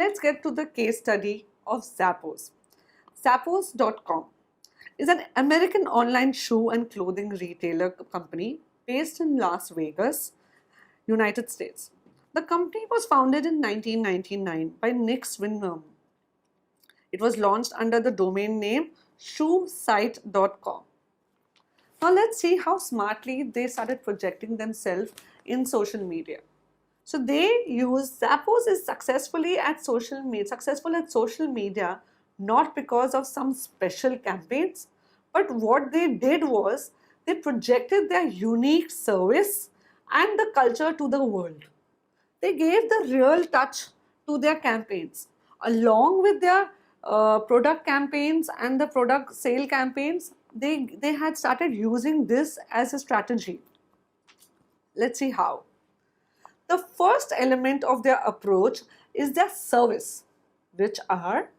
let's get to the case study of Zappos. Zappos.com is an American online shoe and clothing retailer company based in Las Vegas, United States. The company was founded in 1999 by Nick Swinmurn. It was launched under the domain name shoesite.com. Now let's see how smartly they started projecting themselves in social media. So they use Zappos is successful at social media not because of some special campaigns, but what they did was they projected their unique service and the culture to the world. They gave the real touch to their campaigns. Along with their product campaigns and the product sale campaigns, they had started using this as a strategy. Let's see how. The first element of their approach is their service, which are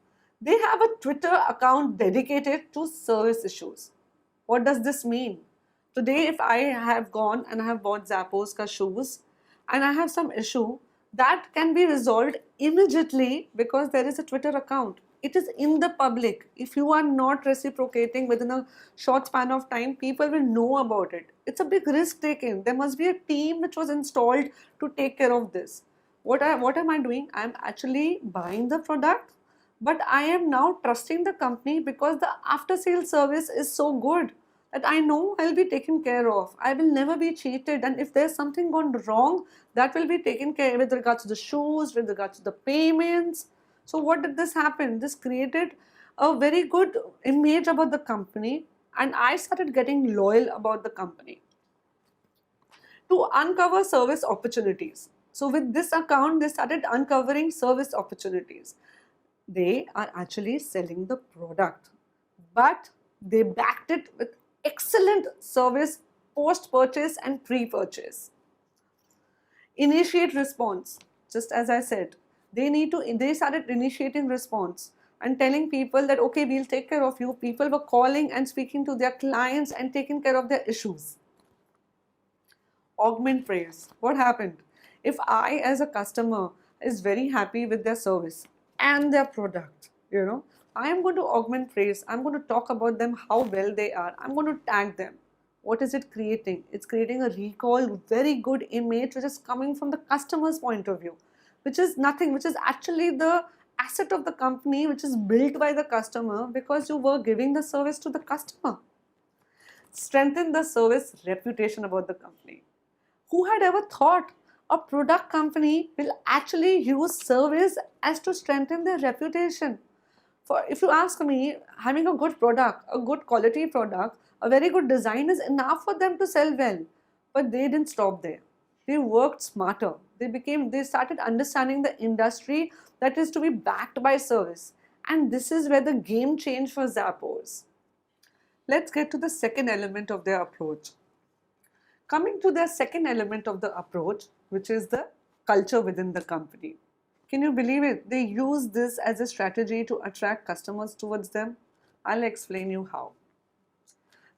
they have a Twitter account dedicated to service issues. What does this mean? Today, if I have gone and I have bought Zappos ka shoes and I have some issue, that can be resolved immediately because there is a Twitter account. It is in the public. If you are not reciprocating within a short span of time, people will know about it. It's a big risk taken. There must be a team which was installed to take care of this. What am I doing? I'm actually buying the product, but I am now trusting the company because the after sale service is so good that I know I'll be taken care of. I will never be cheated, and if there's something gone wrong, that will be taken care with regards to the shoes, with regards to the payments. So what did this happen? This created a very good image about the company, and I started getting loyal about the company. To uncover service opportunities. So with this account, they started uncovering service opportunities. They are actually selling the product, but they backed it with excellent service post-purchase and pre-purchase. Initiate response. Just as I said, they started initiating response and telling people that, okay, we'll take care of you. People were calling and speaking to their clients and taking care of their issues. Augment praise. What happened? If I as a customer is very happy with their service and their product, I am going to augment praise. I'm going to talk about them, how well they are. I'm going to tag them. What is it creating? It's creating a recall, very good image which is coming from the customer's point of view, which is nothing, which is actually the asset of the company, which is built by the customer because you were giving the service to the customer. Strengthen the service reputation about the company. Who had ever thought a product company will actually use service as to strengthen their reputation? If you ask me, having a good product, a good quality product, a very good design is enough for them to sell well. But they didn't stop there. They worked smarter. They started understanding the industry that is to be backed by service. And this is where the game changed for Zappos. Let's get to the second element of their approach. Coming to their second element of the approach, which is the culture within the company. Can you believe it? They use this as a strategy to attract customers towards them. I'll explain you how.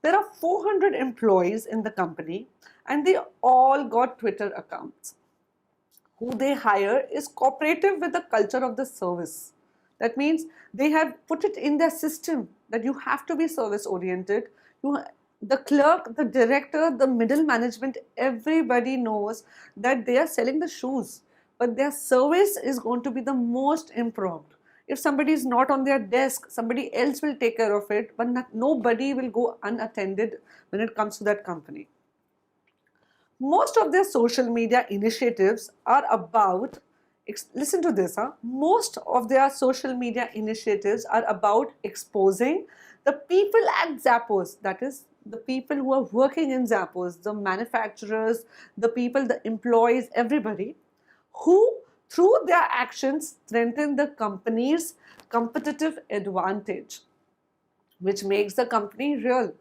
There are 400 employees in the company and they all got Twitter accounts. Who they hire is cooperative with the culture of the service. That means they have put it in their system that you have to be service oriented. The clerk, the director, the middle management, everybody knows that they are selling the shoes, but their service is going to be the most improved. If somebody is not on their desk, somebody else will take care of it, but nobody will go unattended when it comes to that company. Most of their social media initiatives are about, listen to this, most of their social media initiatives are about exposing the people at Zappos, that is, the people who are working in Zappos, the manufacturers, the people, the employees, everybody, who through their actions strengthen the company's competitive advantage, which makes the company real.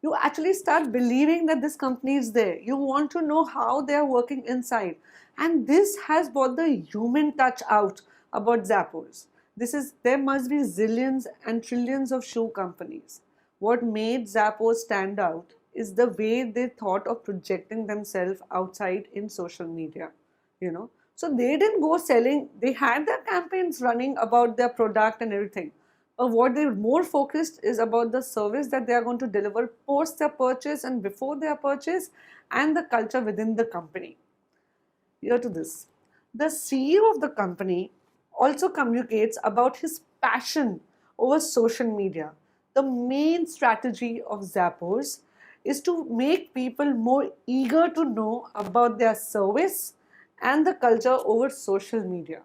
You actually start believing that this company is there. You want to know how they are working inside. And this has brought the human touch out about Zappos. There must be zillions and trillions of shoe companies. What made Zappos stand out is the way they thought of projecting themselves outside in social media. So they didn't go selling, they had their campaigns running about their product and everything. But what they're more focused is about the service that they are going to deliver post their purchase and before their purchase, and the culture within the company. Here to this. The CEO of the company also communicates about his passion over social media. The main strategy of Zappos is to make people more eager to know about their service and the culture over social media.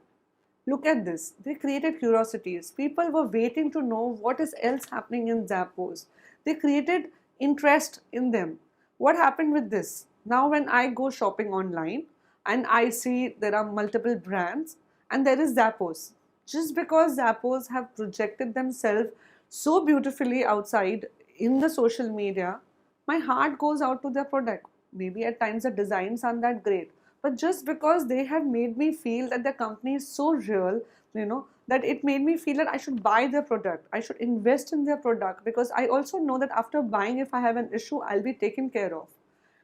Look at this. They created curiosities. People were waiting to know what is else happening in Zappos. They created interest in them. What happened with this? Now when I go shopping online and I see there are multiple brands and there is Zappos. Just because Zappos have projected themselves so beautifully outside in the social media, my heart goes out to their product. Maybe at times the designs aren't that great, but just because they have made me feel that the company is so real, that it made me feel that I should buy their product, I should invest in their product, because I also know that after buying, if I have an issue, I'll be taken care of.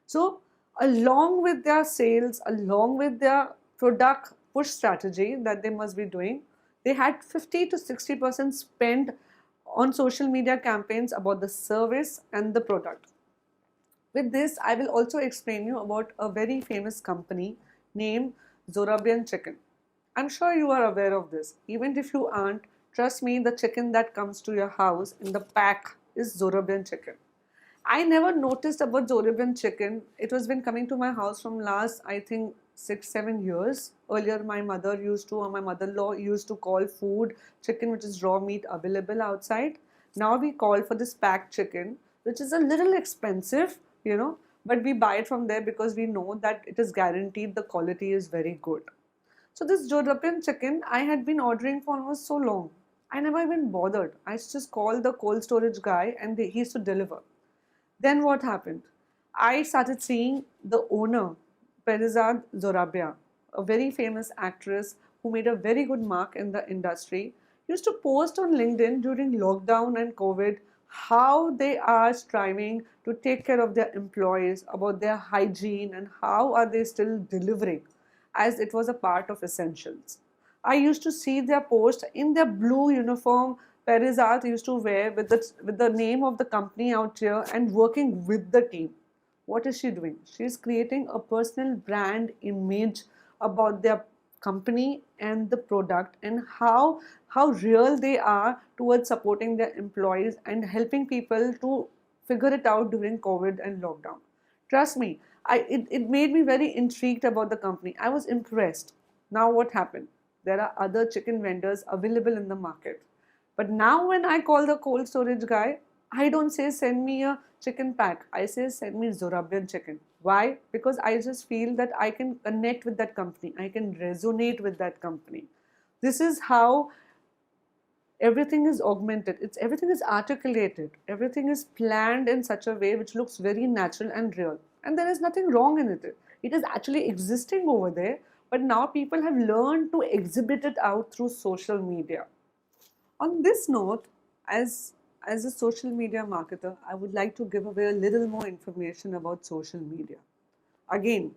So along with their sales, along with their product push strategy that they must be doing, they had 50 to 60% spent on social media campaigns about the service and the product. With this, I will also explain you about a very famous company named Zorabian Chicken. I'm sure you are aware of this. Even if you aren't, trust me, the chicken that comes to your house in the pack is Zorabian chicken. I never noticed about Zorabian chicken. It has been coming to my house from last, I think, 6-7 years. Earlier, my mother used to, or my mother-in-law used to call food chicken, which is raw meat available outside. Now we call for this packed chicken, which is a little expensive, but we buy it from there because we know that it is guaranteed the quality is very good. So this European chicken I had been ordering for almost so long. I never even bothered. I just called the cold storage guy and he used to deliver. Then what happened? I started seeing the owner, Perizad Zorabia, a very famous actress who made a very good mark in the industry, used to post on LinkedIn during lockdown and COVID how they are striving to take care of their employees, about their hygiene, and how are they still delivering, as it was a part of essentials. I used to see their post in their blue uniform. Perizat used to wear with the name of the company out here and working with the team. What is she doing? She is creating a personal brand image about their company and the product, and how real they are towards supporting their employees and helping people to figure it out during COVID and lockdown. Trust me, it made me very intrigued about the company. I was impressed. Now what happened? There are other chicken vendors available in the market. But now when I call the cold storage guy, I don't say send me a chicken pack. I say send me Zorabian chicken. Why? Because I just feel that I can connect with that company. I can resonate with that company. This is how everything is augmented. Everything is articulated. Everything is planned in such a way which looks very natural and real. And there is nothing wrong in it. It is actually existing over there. But now people have learned to exhibit it out through social media. On this note, as a social media marketer, I would like to give away a little more information about social media. Again,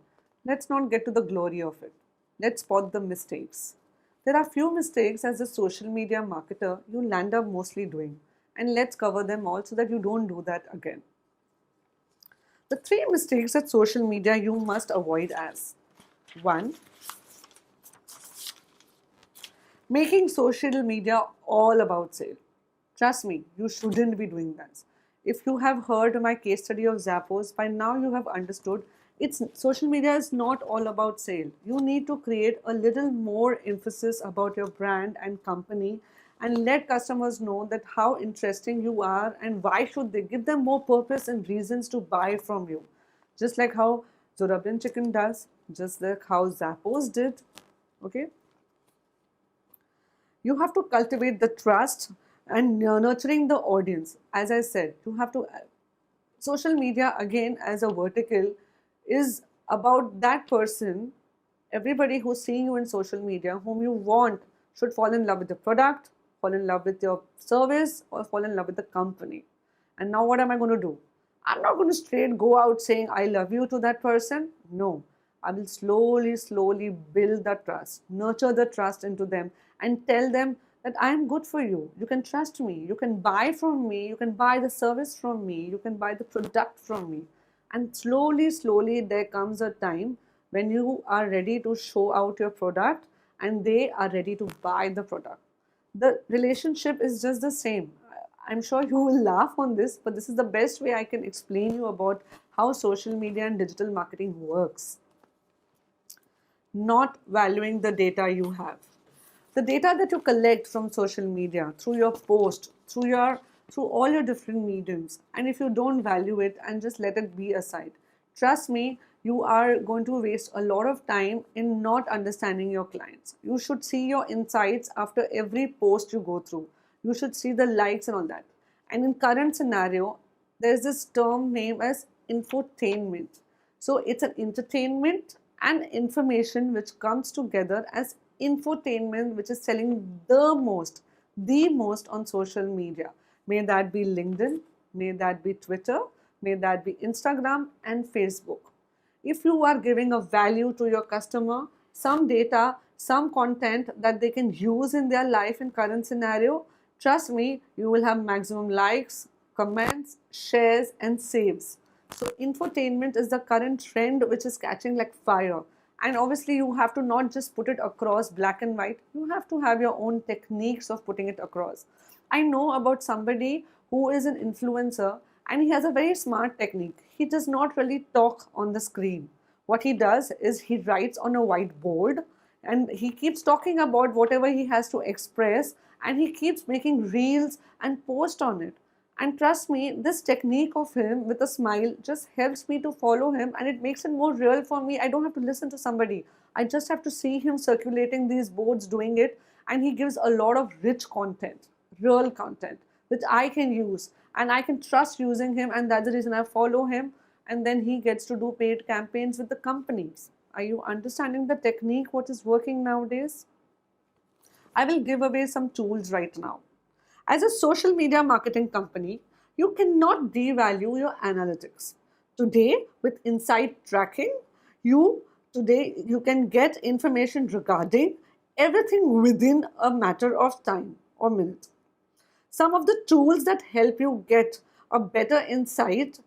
let's not get to the glory of it. Let's spot the mistakes. There are few mistakes as a social media marketer you land up mostly doing, and let's cover them all so that you don't do that again. The 3 mistakes at social media you must avoid as: 1. Making social media all about sale. Trust me, you shouldn't be doing that. If you have heard my case study of Zappos, by now you have understood social media is not all about sale. You need to create a little more emphasis about your brand and company and let customers know that how interesting you are and why should they. Give them more purpose and reasons to buy from you. Just like how Zorabian Chicken does, just like how Zappos did. Okay? You have to cultivate the trust and nurturing the audience. As I said, you have to. Social media, again, as a vertical, is about that person, everybody who's seeing you in social media, whom you want should fall in love with the product, fall in love with your service, or fall in love with the company. And now what am I going to do? I'm not going to straight go out saying I love you to that person. No. I will slowly build the trust, nurture the trust into them, and tell them that I am good for you. You can trust me. You can buy from me. You can buy the service from me. You can buy the product from me. And slowly, there comes a time when you are ready to show out your product and they are ready to buy the product. The relationship is just the same. I'm sure you will laugh on this, but this is the best way I can explain you about how social media and digital marketing works. Not valuing the data you have. The data that you collect from social media, through your post, through all your different mediums, and if you don't value it and just let it be aside, trust me, you are going to waste a lot of time in not understanding your clients. You should see your insights after every post you go through. You should see the likes and all that. And in current scenario, there's this term named as infotainment. So it's an entertainment and information which comes together as infotainment, which is selling the most on social media. May that be LinkedIn, may that be Twitter, may that be Instagram and Facebook. If you are giving a value to your customer, some data, some content that they can use in their life in current scenario, trust me, you will have maximum likes, comments, shares and saves. So infotainment is the current trend which is catching like fire. And obviously you have to not just put it across black and white, you have to have your own techniques of putting it across. I know about somebody who is an influencer and he has a very smart technique. He does not really talk on the screen. What he does is he writes on a whiteboard and he keeps talking about whatever he has to express and he keeps making reels and post on it. And trust me, this technique of him with a smile just helps me to follow him and it makes it more real for me. I don't have to listen to somebody. I just have to see him circulating these boards doing it, and he gives a lot of rich content, real content, which I can use and I can trust using him, and that's the reason I follow him. And then he gets to do paid campaigns with the companies. Are you understanding the technique, what is working nowadays? I will give away some tools right now. As a social media marketing company, you cannot devalue your analytics. Today, with insight tracking, you can get information regarding everything within a matter of time or minute. Some of the tools that help you get a better insight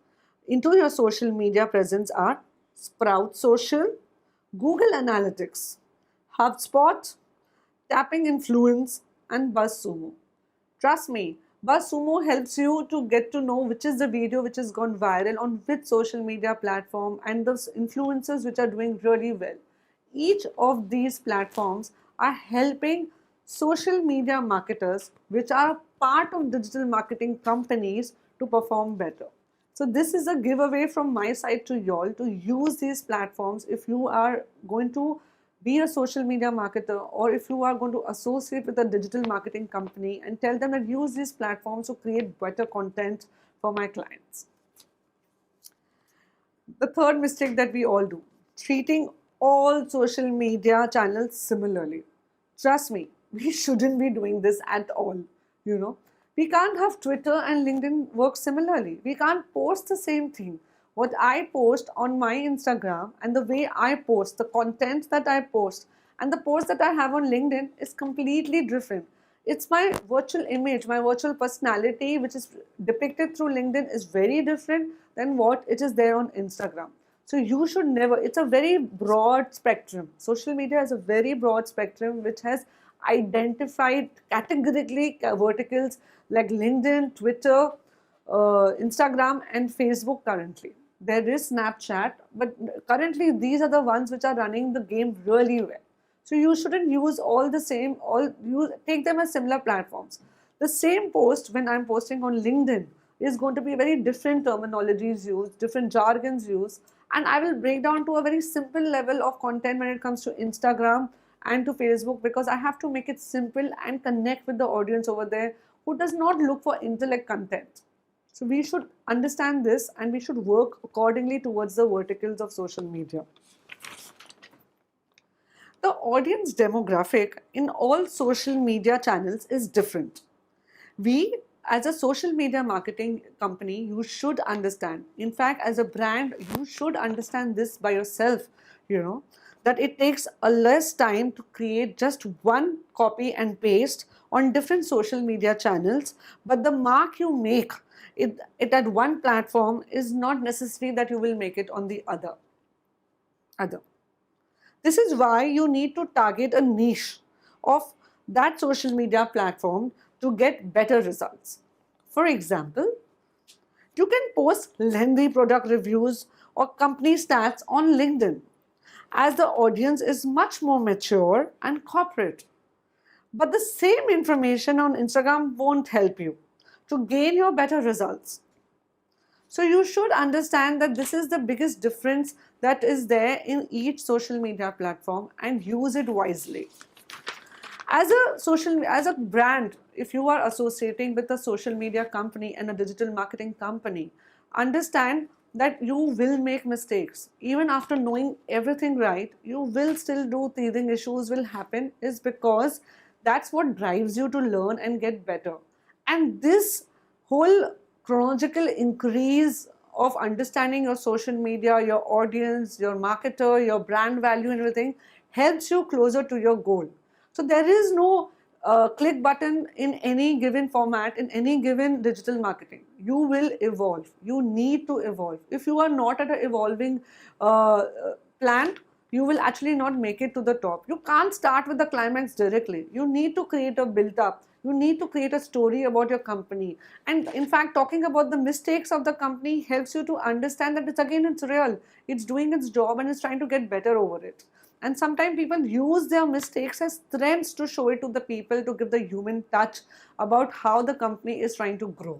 into your social media presence are Sprout Social, Google Analytics, HubSpot, Tapping Influence, and BuzzSumo. Trust me, BuzzSumo helps you to get to know which is the video which has gone viral on which social media platform and those influencers which are doing really well. Each of these platforms are helping social media marketers which are part of digital marketing companies to perform better. So this is a giveaway from my side to y'all to use these platforms if you are going to be a social media marketer, or if you are going to associate with a digital marketing company, and tell them that use these platforms to create better content for my clients. The third mistake that we all do, treating all social media channels similarly. Trust me, we shouldn't be doing this at all. We can't have Twitter and LinkedIn work similarly. We can't post the same thing. What I post on my Instagram and the way I post, the content that I post and the post that I have on LinkedIn is completely different. It's my virtual image, my virtual personality, which is depicted through LinkedIn, is very different than what it is there on Instagram. So you should never, it's a very broad spectrum. Social media is a very broad spectrum which has identified categorically verticals like LinkedIn, Twitter, Instagram and Facebook currently. There is Snapchat, but currently these are the ones which are running the game really well. So you shouldn't use all the same, take them as similar platforms. The same post when I'm posting on LinkedIn is going to be very different terminologies used, different jargons used, and I will break down to a very simple level of content when it comes to Instagram and to Facebook, because I have to make it simple and connect with the audience over there who does not look for intellect content. So we should understand this and we should work accordingly towards the verticals of social media. The audience demographic in all social media channels is different. We as a social media marketing company, you should understand. In fact, as a brand, you should understand this by yourself, you know, that it takes a less time to create just one copy and paste on different social media channels, but the mark you make it at one platform is not necessary that you will make it on the other. This is why you need to target a niche of that social media platform to get better results. For example, you can post lengthy product reviews or company stats on LinkedIn, as the audience is much more mature and corporate. But the same information on Instagram won't help you to gain your better results. So you should understand that this is the biggest difference that is there in each social media platform, and use it wisely. As a brand, if you are associating with a social media company and a digital marketing company, understand that you will make mistakes. Even after knowing everything right, you will still do teething issues will happen, is because that's what drives you to learn and get better. And this whole chronological increase of understanding your social media, your audience, your marketer, your brand value and everything helps you closer to your goal. So there is no click button in any given format, in any given digital marketing. You will evolve. You need to evolve. If you are not at an evolving plant, you will actually not make it to the top. You can't start with the climax directly. You need to create a build up. You need to create a story about your company. And in fact, talking about the mistakes of the company helps you to understand that it's real. It's doing its job and it's trying to get better over it. And sometimes people use their mistakes as strengths to show it to the people, to give the human touch about how the company is trying to grow.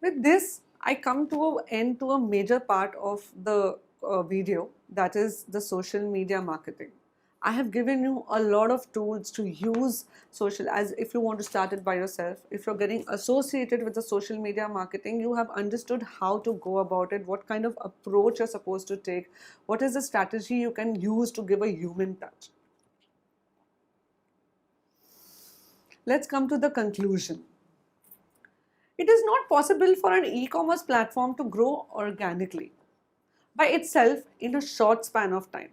With this, I come to an end to a major part of the video, that is the social media marketing. I have given you a lot of tools to use social, as if you want to start it by yourself. If you're getting associated with the social media marketing, you have understood how to go about it, what kind of approach you're supposed to take, what is the strategy you can use to give a human touch. Let's come to the conclusion. It is not possible for an e-commerce platform to grow organically by itself in a short span of time.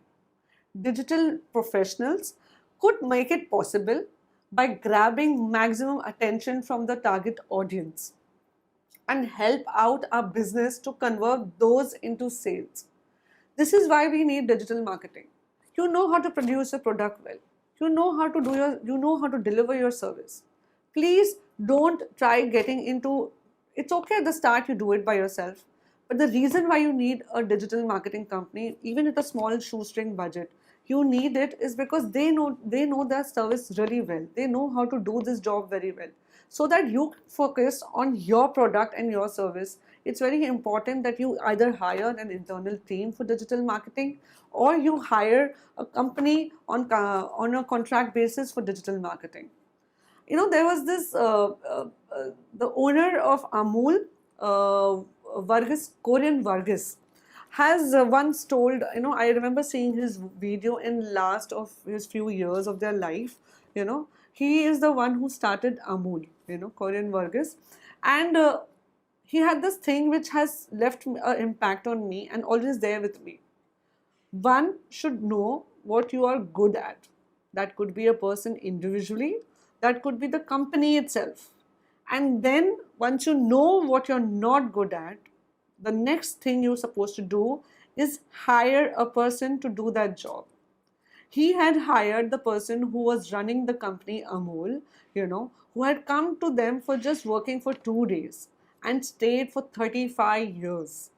Digital professionals could make it possible by grabbing maximum attention from the target audience and help out our business to convert those into sales. This is why we need digital marketing. You know how to produce a product well. You know how to deliver your service. Please don't try getting into, it's okay at the start you do it by yourself. But the reason why you need a digital marketing company, even at a small shoestring budget, you need it is because they know their service really well. They know how to do this job very well. So that you focus on your product and your service. It's very important that you either hire an internal team for digital marketing, or you hire a company on a contract basis for digital marketing. You know, there was this, the owner of Amul, Korean Varghese, has once told, you know, I remember seeing his video in last of his few years of their life, you know, he is the one who started Amul, you know, Korean Varghese, and he had this thing which has left an impact on me and always there with me. One should know what you are good at. That could be a person individually, that could be the company itself. And then once you know what you're not good at, the next thing you're supposed to do is hire a person to do that job. He had hired the person who was running the company Amul, you know, who had come to them for just working for 2 days and stayed for 35 years.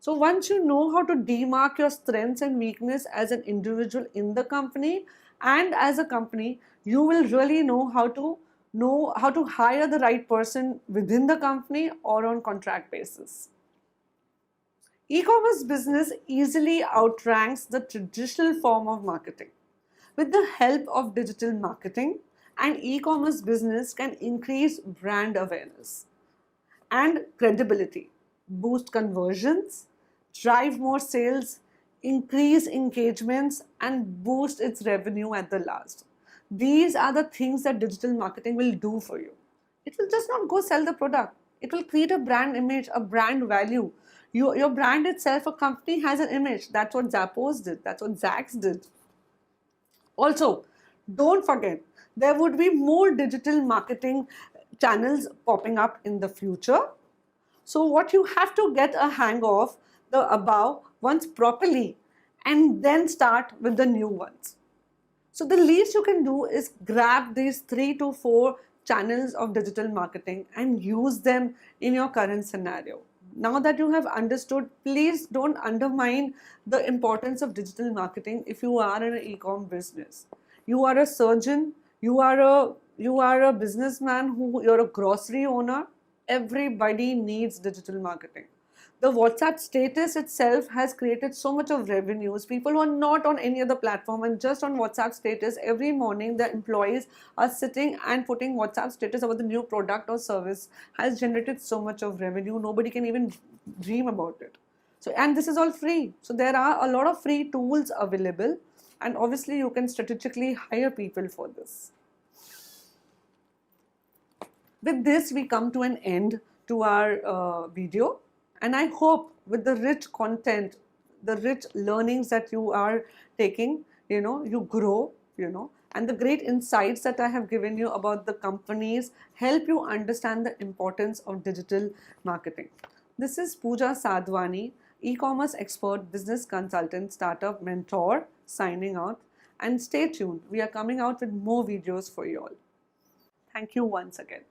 So once you know how to demark your strengths and weakness as an individual in the company and as a company, you will really know how to hire the right person within the company or on contract basis. E-commerce business easily outranks the traditional form of marketing. With the help of digital marketing, an e-commerce business can increase brand awareness and credibility, boost conversions, drive more sales, increase engagements, and boost its revenue at the last. These are the things that digital marketing will do for you. It will just not go sell the product. It will create a brand image, a brand value. Your brand itself, a company has an image. That's what Zappos did. That's what Zax did. Also, don't forget, there would be more digital marketing channels popping up in the future. So what you have to get a hang of the above once properly and then start with the new ones. So the least you can do is grab these 3 to 4 channels of digital marketing and use them in your current scenario. Now that you have understood, please don't undermine the importance of digital marketing if you are in an e-com business. You are a surgeon, you are a businessman, you're a grocery owner. Everybody needs digital marketing. The WhatsApp status itself has created so much of revenues. People who are not on any other platform and just on WhatsApp status, every morning the employees are sitting and putting WhatsApp status about the new product or service, has generated so much of revenue. Nobody can even dream about it. So, and this is all free. So there are a lot of free tools available, and obviously you can strategically hire people for this. With this, we come to an end to our video. And I hope with the rich content, the rich learnings that you are taking, you grow, and the great insights that I have given you about the companies help you understand the importance of digital marketing. This is Pooja Sadhwani, e-commerce expert, business consultant, startup mentor, signing out. And stay tuned. We are coming out with more videos for you all. Thank you once again.